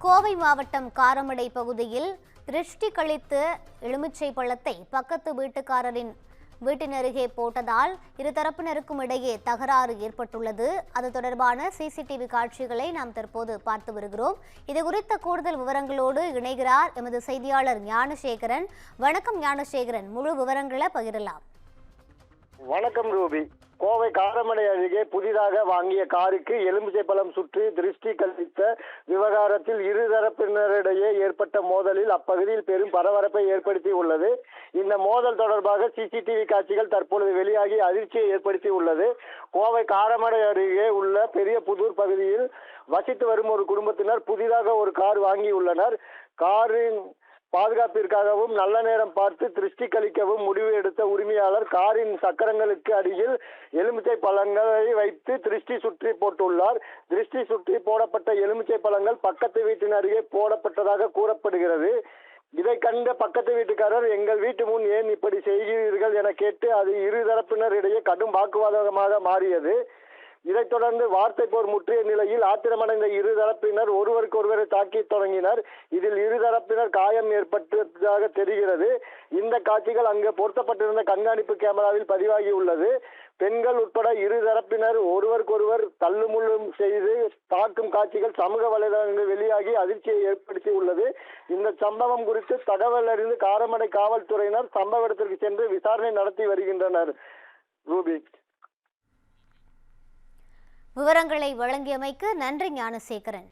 கோவை மாவட்டம் காரமடை பகுதியில் திருஷ்டி கழித்து எலுமிச்சை பழத்தை பக்கத்து வீட்டுக்காரரின் வீட்டின் அருகே போட்டதால் இருதரப்பினருக்கும் இடையே தகராறு ஏற்பட்டுள்ளது. அது தொடர்பான சிசிடிவி காட்சிகளை நாம் தற்போது பார்த்து வருகிறோம். இது குறித்த கூடுதல் விவரங்களோடு இணைகிறார் எமது செய்தியாளர் ஞானசேகரன். வணக்கம் ஞானசேகரன், முழு விவரங்களை பகிரலாம். வணக்கம் ரூபி. கோவை காரமடை அருகே புதிதாக வாங்கிய காருக்கு எலுமிச்சை பழம் சுற்றி திருஷ்டி கழித்த விவகாரத்தில் இருதரப்பினரிடையே ஏற்பட்ட மோதலில் அப்பகுதியில் பெரும் பரபரப்பை ஏற்படுத்தி உள்ளது. இந்த மோதல் தொடர்பாக சிசிடிவி காட்சிகள் தற்பொழுது வெளியாகி அதிர்ச்சியை ஏற்படுத்தி உள்ளது. கோவை காரமடை அருகே உள்ள பெரிய புதூர் பகுதியில் வசித்து வரும் ஒரு குடும்பத்தினர் புதிதாக ஒரு கார் வாங்கியுள்ளனர். காரின் பாதுகாப்பிற்காகவும் நல்ல நேரம் பார்த்து திருஷ்டி கழிக்கவும் முடிவு எடுத்த உரிமையாளர் காரின் சக்கரங்களுக்கு அடியில் எலுமிச்சை பழங்களை வைத்து திருஷ்டி சுற்றி போட்டுள்ளார். திருஷ்டி சுற்றி போடப்பட்ட எலுமிச்சை பழங்கள் பக்கத்து வீட்டின் அருகே போடப்பட்டதாக கூறப்படுகிறது. இதை கண்ட பக்கத்து வீட்டுக்காரர், எங்கள் வீட்டு முன் ஏன் இப்படி செய்கிறீர்கள் என கேட்டு அது இருதரப்பினரிடையே கடும் வாக்குவாதமாக மாறியது. இதைத் தொடர்ந்து வார்த்தை போர் முற்றிய நிலையில் ஆத்திரமடைந்த இருதரப்பினர் ஒருவருக்கொருவரை தாக்கி தொடங்கினர். இதில் இருதரப்பினர் காயம் ஏற்பட்டதாக தெரிகிறது. இந்த காட்சிகள் அங்கு பொருத்தப்பட்டிருந்த கண்காணிப்பு கேமராவில் பதிவாகி உள்ளது. பெண்கள் உட்பட இருதரப்பினர் ஒருவருக்கொருவர் தள்ளுமுள்ளும் செய்து தாக்கும் காட்சிகள் சமூக வலைதளங்களில் வெளியாகி அதிர்ச்சியை ஏற்படுத்தி உள்ளது. இந்த சம்பவம் குறித்து தகவல் அறிந்து காரமடை காவல்துறையினர் சம்பவ இடத்திற்கு சென்று விசாரணை நடத்தி வருகின்றனர். ரூபி, விவரங்களை வழங்கியமைக்கு நன்றி ஞானசேகரன்.